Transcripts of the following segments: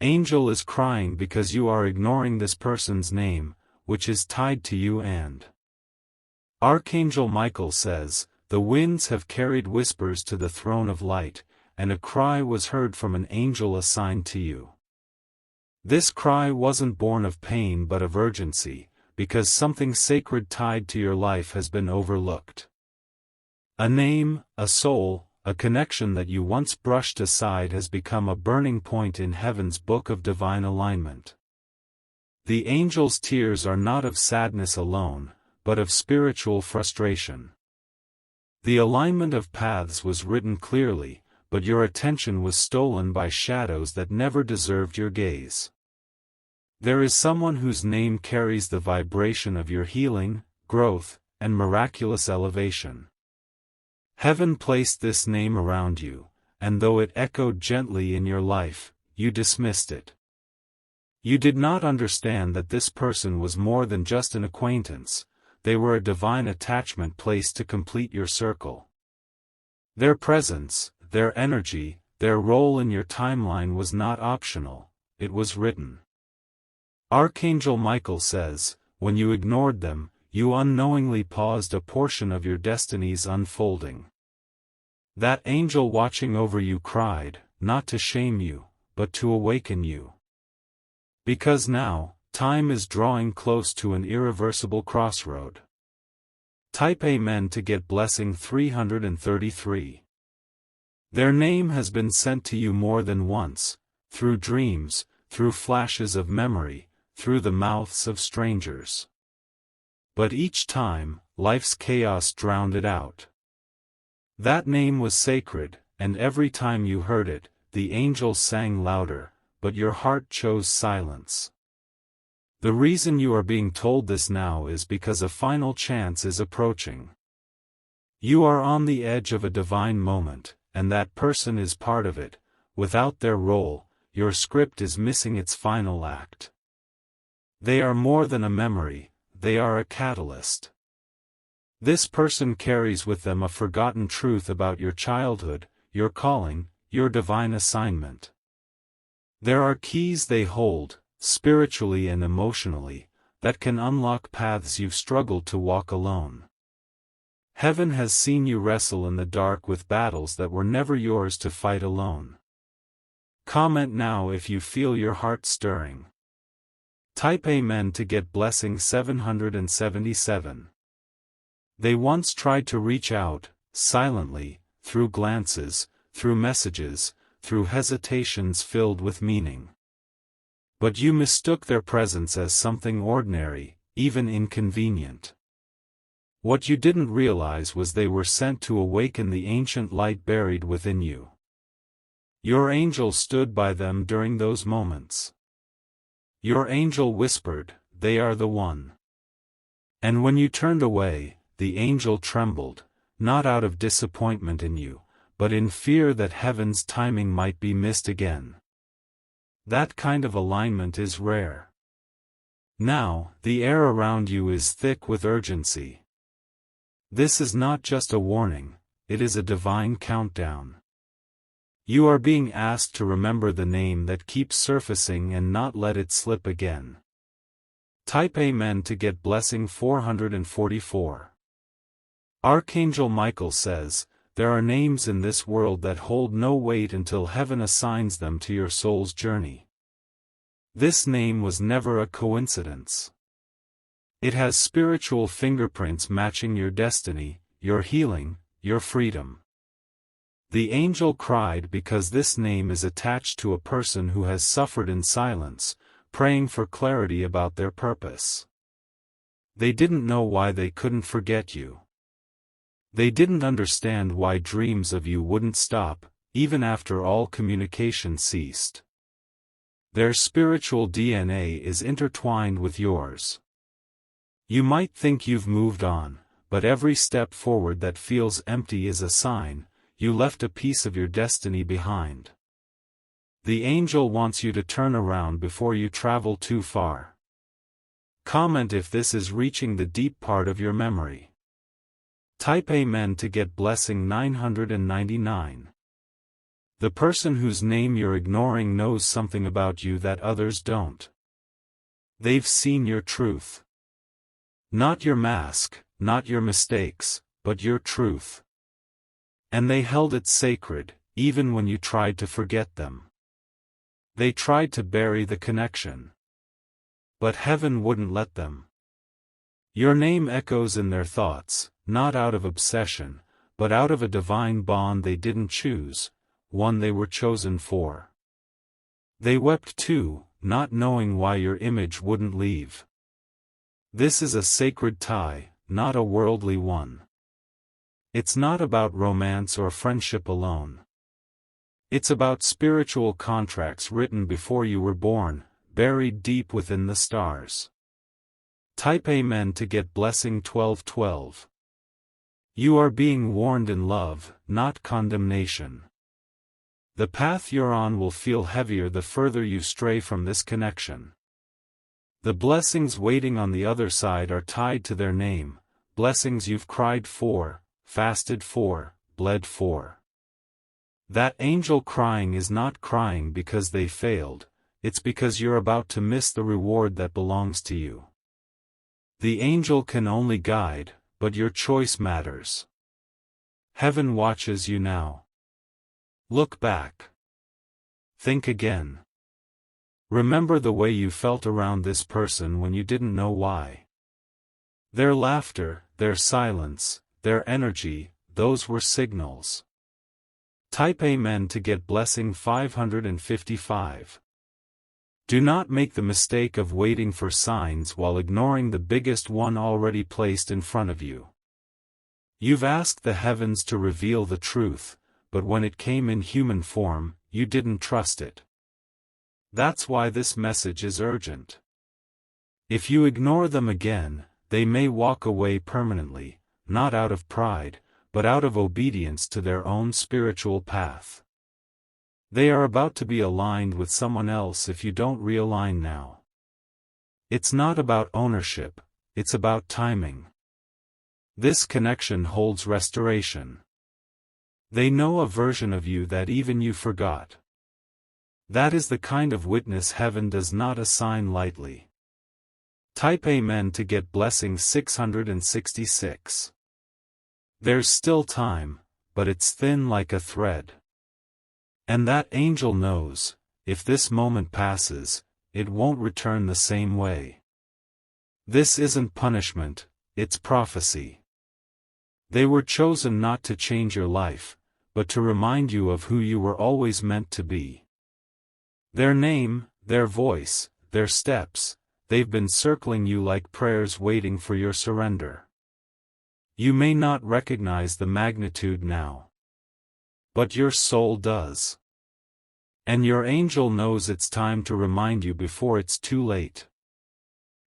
Angel is crying because you are ignoring this person's name, which is tied to you. And Archangel Michael says, the winds have carried whispers to the throne of light, and a cry was heard from an angel assigned to you. This cry wasn't born of pain but of urgency, because something sacred tied to your life has been overlooked. A name, a soul, a connection that you once brushed aside has become a burning point in heaven's book of divine alignment. The angel's tears are not of sadness alone, but of spiritual frustration. The alignment of paths was written clearly, but your attention was stolen by shadows that never deserved your gaze. There is someone whose name carries the vibration of your healing, growth, and miraculous elevation. Heaven placed this name around you, and though it echoed gently in your life, you dismissed it. You did not understand that this person was more than just an acquaintance, they were a divine attachment placed to complete your circle. Their presence, their energy, their role in your timeline was not optional, it was written. Archangel Michael says, when you ignored them, you unknowingly paused a portion of your destiny's unfolding. That angel watching over you cried, not to shame you, but to awaken you. Because now, time is drawing close to an irreversible crossroad. Type Amen to get blessing 333. Their name has been sent to you more than once, through dreams, through flashes of memory, through the mouths of strangers. But each time, life's chaos drowned it out. That name was sacred, and every time you heard it, the angels sang louder, but your heart chose silence. The reason you are being told this now is because a final chance is approaching. You are on the edge of a divine moment, and that person is part of it. Without their role, your script is missing its final act. They are more than a memory, they are a catalyst. This person carries with them a forgotten truth about your childhood, your calling, your divine assignment. There are keys they hold, spiritually and emotionally, that can unlock paths you've struggled to walk alone. Heaven has seen you wrestle in the dark with battles that were never yours to fight alone. Comment now if you feel your heart stirring. Type Amen to get blessing 777. They once tried to reach out, silently, through glances, through messages, through hesitations filled with meaning. But you mistook their presence as something ordinary, even inconvenient. What you didn't realize was they were sent to awaken the ancient light buried within you. Your angel stood by them during those moments. Your angel whispered, "They are the one." And when you turned away, the angel trembled, not out of disappointment in you, but in fear that heaven's timing might be missed again. That kind of alignment is rare. Now, the air around you is thick with urgency. This is not just a warning, it is a divine countdown. You are being asked to remember the name that keeps surfacing and not let it slip again. Type Amen to get blessing 444. Archangel Michael says, there are names in this world that hold no weight until heaven assigns them to your soul's journey. This name was never a coincidence. It has spiritual fingerprints matching your destiny, your healing, your freedom. The angel cried because this name is attached to a person who has suffered in silence, praying for clarity about their purpose. They didn't know why they couldn't forget you. They didn't understand why dreams of you wouldn't stop, even after all communication ceased. Their spiritual DNA is intertwined with yours. You might think you've moved on, but every step forward that feels empty is a sign, you left a piece of your destiny behind. The angel wants you to turn around before you travel too far. Comment if this is reaching the deep part of your memory. Type Amen to get blessing 999. The person whose name you're ignoring knows something about you that others don't. They've seen your truth. Not your mask, not your mistakes, but your truth. And they held it sacred, even when you tried to forget them. They tried to bury the connection. But heaven wouldn't let them. Your name echoes in their thoughts, not out of obsession, but out of a divine bond they didn't choose, one they were chosen for. They wept too, not knowing why your image wouldn't leave. This is a sacred tie, not a worldly one. It's not about romance or friendship alone. It's about spiritual contracts written before you were born, buried deep within the stars. Type Amen to get blessing 1212. You are being warned in love, not condemnation. The path you're on will feel heavier the further you stray from this connection. The blessings waiting on the other side are tied to their name, blessings you've cried for, fasted for, bled for. That angel crying is not crying because they failed, it's because you're about to miss the reward that belongs to you. The angel can only guide, but your choice matters. Heaven watches you now. Look back. Think again. Remember the way you felt around this person when you didn't know why. Their laughter, their silence, their energy, those were signals. Type Amen to get blessing 555. Do not make the mistake of waiting for signs while ignoring the biggest one already placed in front of you. You've asked the heavens to reveal the truth, but when it came in human form, you didn't trust it. That's why this message is urgent. If you ignore them again, they may walk away permanently, not out of pride, but out of obedience to their own spiritual path. They are about to be aligned with someone else if you don't realign now. It's not about ownership, it's about timing. This connection holds restoration. They know a version of you that even you forgot. That is the kind of witness heaven does not assign lightly. Type Amen to get blessing 666. There's still time, but it's thin like a thread. And that angel knows, if this moment passes, it won't return the same way. This isn't punishment, it's prophecy. They were chosen not to change your life, but to remind you of who you were always meant to be. Their name, their voice, their steps, they've been circling you like prayers waiting for your surrender. You may not recognize the magnitude now. But your soul does. And your angel knows it's time to remind you before it's too late.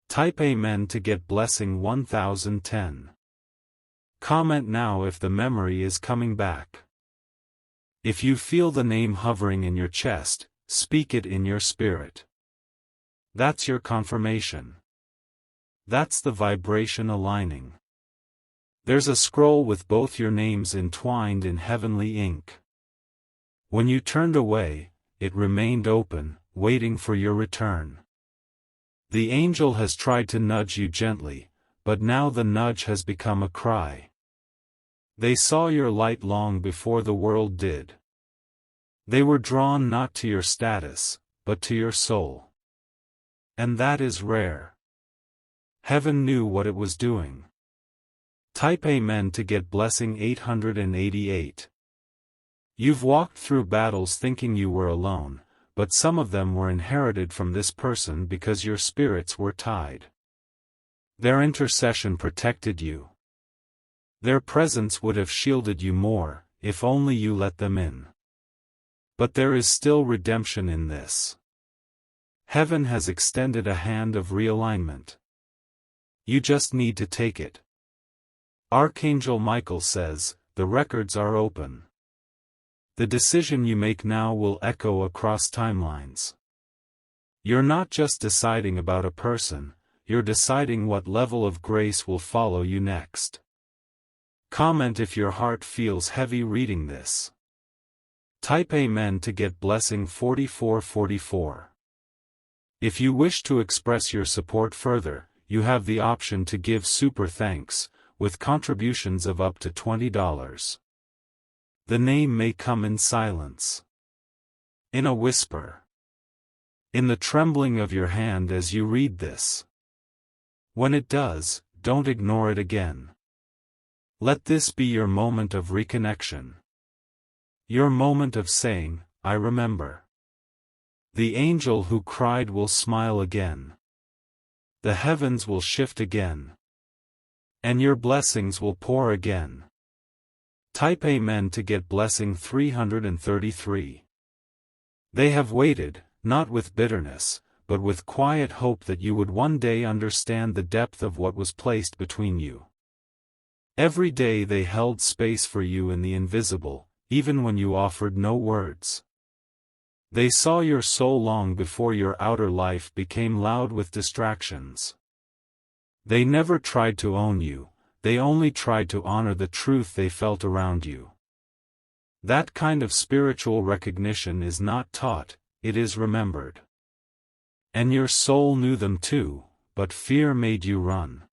Type Amen to get blessing 1010. Comment now if the memory is coming back. If you feel the name hovering in your chest, speak it in your spirit. That's your confirmation. That's the vibration aligning. There's a scroll with both your names entwined in heavenly ink. When you turned away, it remained open, waiting for your return. The angel has tried to nudge you gently, but now the nudge has become a cry. They saw your light long before the world did. They were drawn not to your status, but to your soul. And that is rare. Heaven knew what it was doing. Type Amen to get blessing 888. You've walked through battles thinking you were alone, but some of them were inherited from this person because your spirits were tied. Their intercession protected you. Their presence would have shielded you more, if only you let them in. But there is still redemption in this. Heaven has extended a hand of realignment. You just need to take it. Archangel Michael says, the records are open. The decision you make now will echo across timelines. You're not just deciding about a person, you're deciding what level of grace will follow you next. Comment if your heart feels heavy reading this. Type Amen to get blessing 4444. If you wish to express your support further, you have the option to give super thanks, with contributions of up to $20. The name may come in silence, in a whisper, in the trembling of your hand as you read this. When it does, don't ignore it again. Let this be your moment of reconnection. Your moment of saying, I remember. The angel who cried will smile again. The heavens will shift again. And your blessings will pour again. Type Amen to get blessing 333. They have waited, not with bitterness, but with quiet hope that you would one day understand the depth of what was placed between you. Every day they held space for you in the invisible, even when you offered no words. They saw your soul long before your outer life became loud with distractions. They never tried to own you, they only tried to honor the truth they felt around you. That kind of spiritual recognition is not taught, it is remembered. And your soul knew them too, but fear made you run.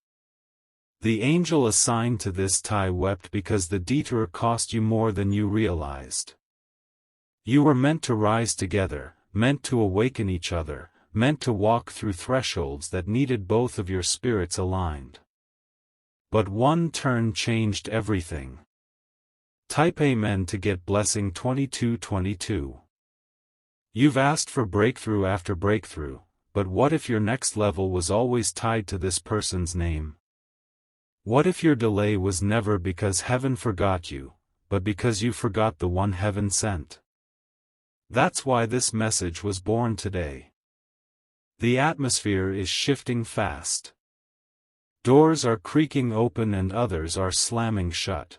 The angel assigned to this tie wept because the detour cost you more than you realized. You were meant to rise together, meant to awaken each other, meant to walk through thresholds that needed both of your spirits aligned. But one turn changed everything. Type Amen to get blessing 2222. You've asked for breakthrough after breakthrough, but what if your next level was always tied to this person's name? What if your delay was never because heaven forgot you, but because you forgot the one heaven sent? That's why this message was born today. The atmosphere is shifting fast. Doors are creaking open and others are slamming shut.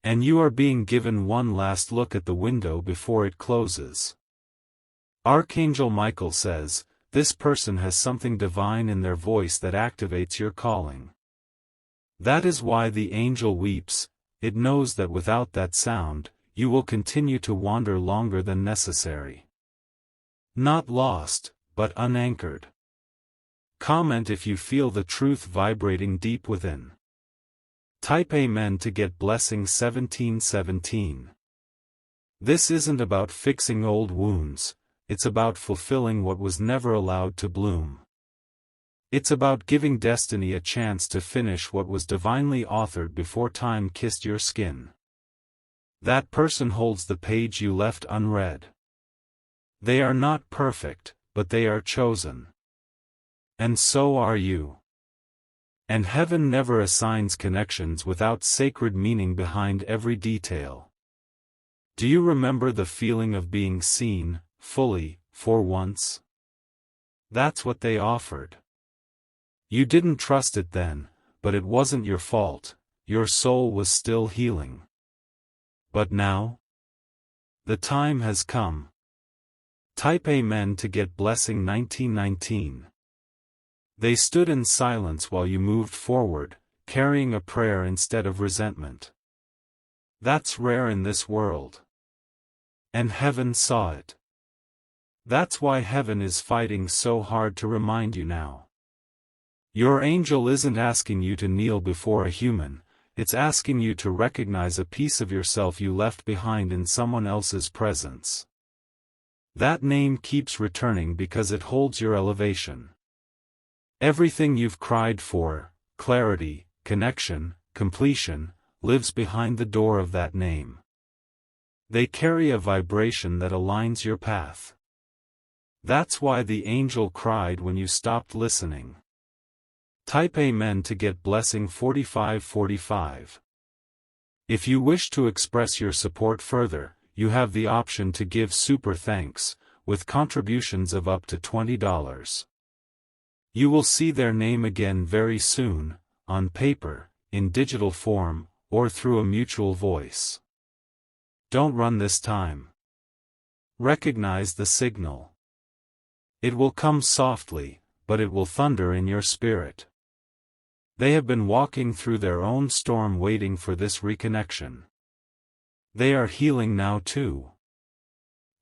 And you are being given one last look at the window before it closes. Archangel Michael says, this person has something divine in their voice that activates your calling. That is why the angel weeps, it knows that without that sound, you will continue to wander longer than necessary. Not lost, but unanchored. Comment if you feel the truth vibrating deep within. Type Amen to get blessing 1717. This isn't about fixing old wounds, it's about fulfilling what was never allowed to bloom. It's about giving destiny a chance to finish what was divinely authored before time kissed your skin. That person holds the page you left unread. They are not perfect, but they are chosen. And so are you. And heaven never assigns connections without sacred meaning behind every detail. Do you remember the feeling of being seen, fully, for once? That's what they offered. You didn't trust it then, but it wasn't your fault, your soul was still healing. But now? The time has come. Type Amen to get blessing 1919. They stood in silence while you moved forward, carrying a prayer instead of resentment. That's rare in this world. And heaven saw it. That's why heaven is fighting so hard to remind you now. Your angel isn't asking you to kneel before a human, it's asking you to recognize a piece of yourself you left behind in someone else's presence. That name keeps returning because it holds your elevation. Everything you've cried for, clarity, connection, completion, lives behind the door of that name. They carry a vibration that aligns your path. That's why the angel cried when you stopped listening. Type Amen to get blessing 4545. If you wish to express your support further, you have the option to give super thanks, with contributions of up to $20. You will see their name again very soon, on paper, in digital form, or through a mutual voice. Don't run this time. Recognize the signal. It will come softly, but it will thunder in your spirit. They have been walking through their own storm waiting for this reconnection. They are healing now too.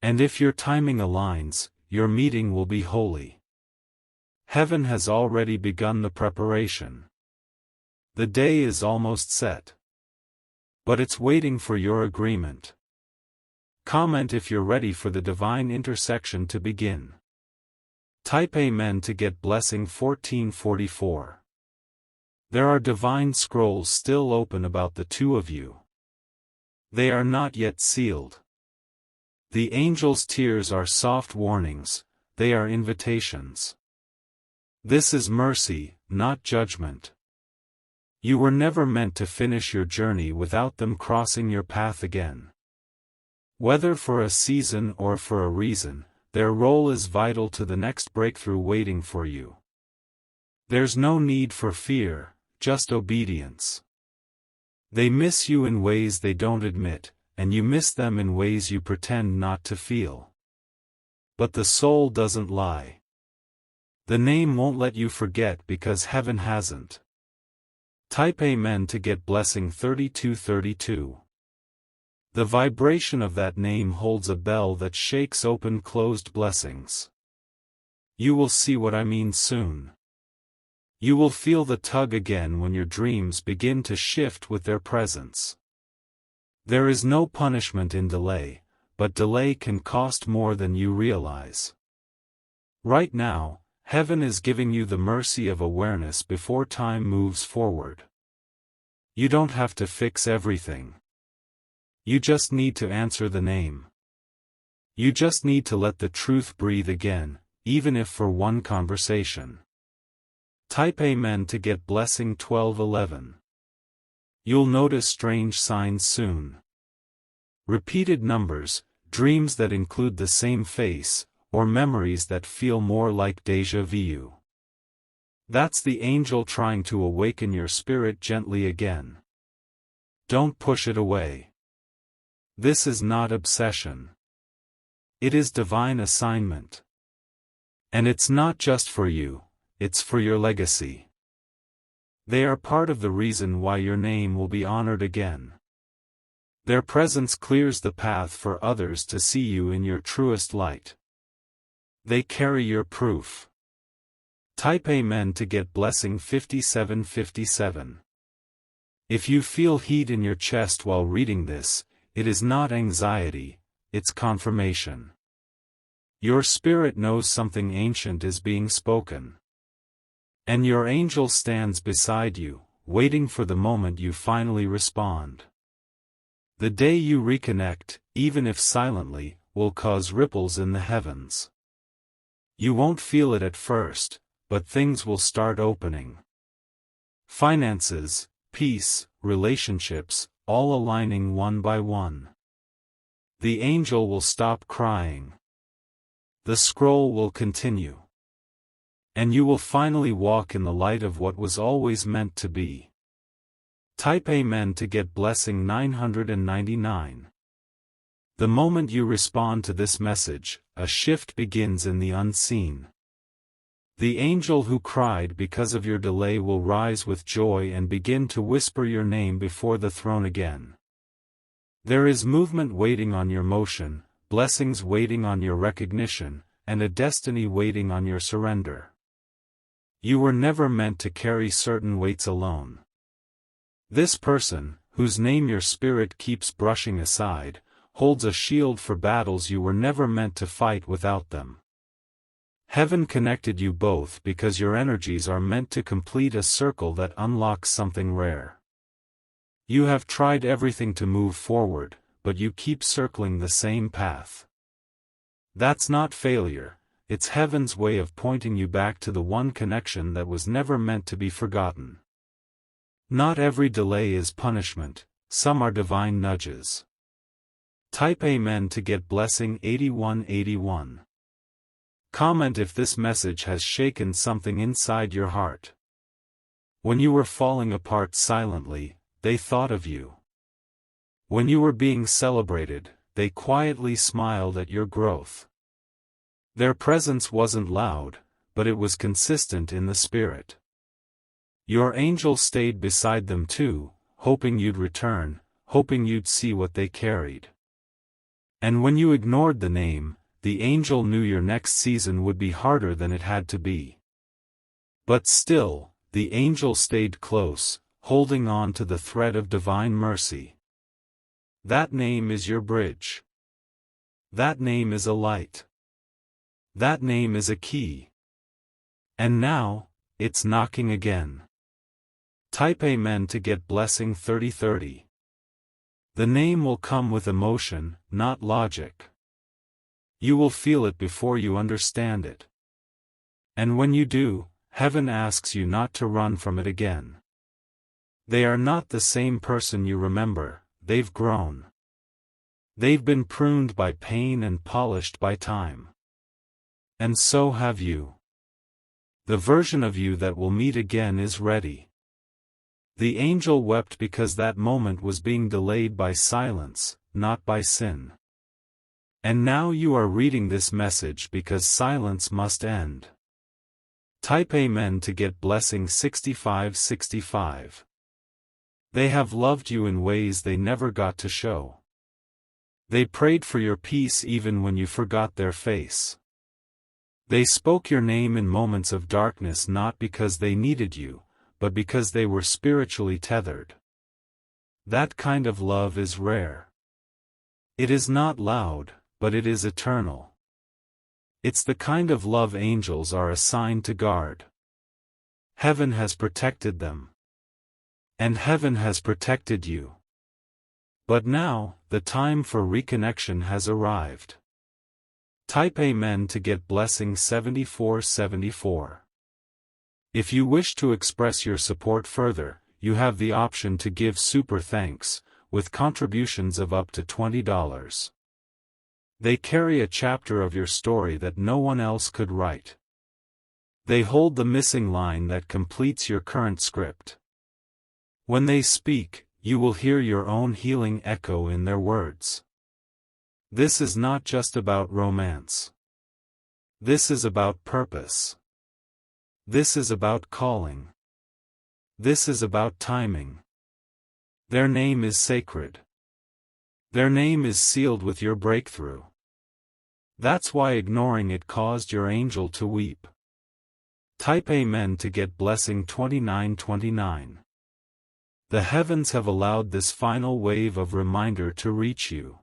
And if your timing aligns, your meeting will be holy. Heaven has already begun the preparation. The day is almost set. But it's waiting for your agreement. Comment if you're ready for the divine intersection to begin. Type Amen to get blessing 1444. There are divine scrolls still open about the two of you. They are not yet sealed. The angel's tears are soft warnings, they are invitations. This is mercy, not judgment. You were never meant to finish your journey without them crossing your path again. Whether for a season or for a reason, their role is vital to the next breakthrough waiting for you. There's no need for fear, just obedience. They miss you in ways they don't admit, and you miss them in ways you pretend not to feel. But the soul doesn't lie. The name won't let you forget because heaven hasn't. Type Amen to get blessing 3232. The vibration of that name holds a bell that shakes open closed blessings. You will see what I mean soon. You will feel the tug again when your dreams begin to shift with their presence. There is no punishment in delay, but delay can cost more than you realize. Right now, heaven is giving you the mercy of awareness before time moves forward. You don't have to fix everything. You just need to answer the name. You just need to let the truth breathe again, even if for one conversation. Type Amen to get blessing 1211. You'll notice strange signs soon. Repeated numbers, dreams that include the same face, or memories that feel more like déjà vu. That's the angel trying to awaken your spirit gently again. Don't push it away. This is not obsession. It is divine assignment. And it's not just for you, it's for your legacy. They are part of the reason why your name will be honored again. Their presence clears the path for others to see you in your truest light. They carry your proof. Type Amen to get blessing 5757. If you feel heat in your chest while reading this, it is not anxiety, it's confirmation. Your spirit knows something ancient is being spoken. And your angel stands beside you, waiting for the moment you finally respond. The day you reconnect, even if silently, will cause ripples in the heavens. You won't feel it at first, but things will start opening. Finances, peace, relationships, all aligning one by one. The angel will stop crying. The scroll will continue. And you will finally walk in the light of what was always meant to be. Type Amen to get blessing 999. The moment you respond to this message, a shift begins in the unseen. The angel who cried because of your delay will rise with joy and begin to whisper your name before the throne again. There is movement waiting on your motion, blessings waiting on your recognition, and a destiny waiting on your surrender. You were never meant to carry certain weights alone. This person, whose name your spirit keeps brushing aside, holds a shield for battles you were never meant to fight without them. Heaven connected you both because your energies are meant to complete a circle that unlocks something rare. You have tried everything to move forward, but you keep circling the same path. That's not failure, it's heaven's way of pointing you back to the one connection that was never meant to be forgotten. Not every delay is punishment, some are divine nudges. Type Amen to get blessing 8181. Comment if this message has shaken something inside your heart. When you were falling apart silently, they thought of you. When you were being celebrated, they quietly smiled at your growth. Their presence wasn't loud, but it was consistent in the spirit. Your angel stayed beside them too, hoping you'd return, hoping you'd see what they carried. And when you ignored the name, the angel knew your next season would be harder than it had to be. But still, the angel stayed close, holding on to the thread of divine mercy. That name is your bridge. That name is a light. That name is a key. And now, it's knocking again. Type Amen to get blessing 3030. The name will come with emotion, not logic. You will feel it before you understand it. And when you do, heaven asks you not to run from it again. They are not the same person you remember, they've grown. They've been pruned by pain and polished by time. And so have you. The version of you that will meet again is ready. The angel wept because that moment was being delayed by silence, not by sin. And now you are reading this message because silence must end. Type Amen to get blessing 6565. They have loved you in ways they never got to show. They prayed for your peace even when you forgot their face. They spoke your name in moments of darkness not because they needed you, but because they were spiritually tethered. That kind of love is rare. It is not loud, but it is eternal. It's the kind of love angels are assigned to guard. Heaven has protected them. And heaven has protected you. But now, the time for reconnection has arrived. Type Amen to get blessing 7474. If you wish to express your support further, you have the option to give super thanks, with contributions of up to $20. They carry a chapter of your story that no one else could write. They hold the missing line that completes your current script. When they speak, you will hear your own healing echo in their words. This is not just about romance. This is about purpose. This is about calling. This is about timing. Their name is sacred. Their name is sealed with your breakthrough. That's why ignoring it caused your angel to weep. Type Amen to get blessing 2929. The heavens have allowed this final wave of reminder to reach you.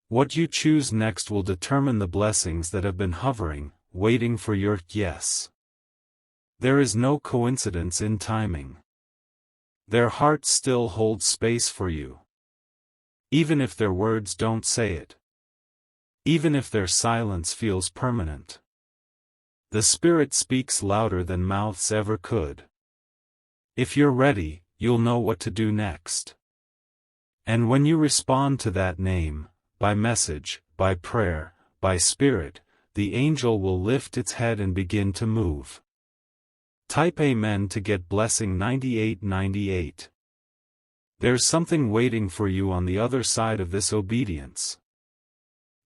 What you choose next will determine the blessings that have been hovering, waiting for your yes. There is no coincidence in timing. Their hearts still hold space for you. Even if their words don't say it. Even if their silence feels permanent. The Spirit speaks louder than mouths ever could. If you're ready, you'll know what to do next. And when you respond to that name, by message, by prayer, by spirit, the angel will lift its head and begin to move. Type Amen to get blessing 9898. There's something waiting for you on the other side of this obedience.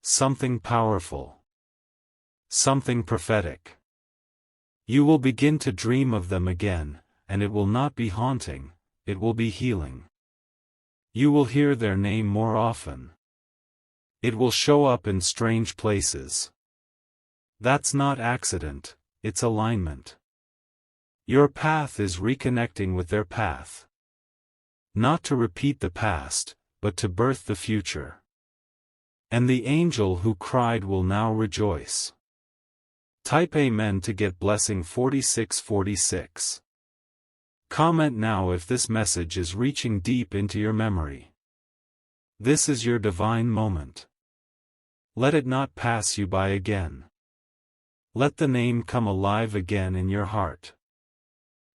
Something powerful. Something prophetic. You will begin to dream of them again, and it will not be haunting, it will be healing. You will hear their name more often. It will show up in strange places. That's not accident, it's alignment. Your path is reconnecting with their path. Not to repeat the past, but to birth the future. And the angel who cried will now rejoice. Type Amen to get blessing 4646. Comment now if this message is reaching deep into your memory. This is your divine moment. Let it not pass you by again. Let the name come alive again in your heart.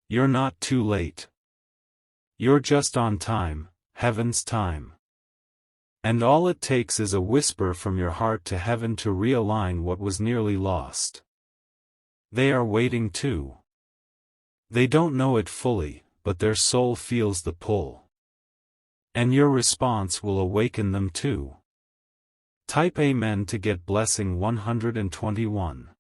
You're not too late. You're just on time, heaven's time. And all it takes is a whisper from your heart to heaven to realign what was nearly lost. They are waiting too. They don't know it fully, but their soul feels the pull. And your response will awaken them too. Type Amen to get blessing 121.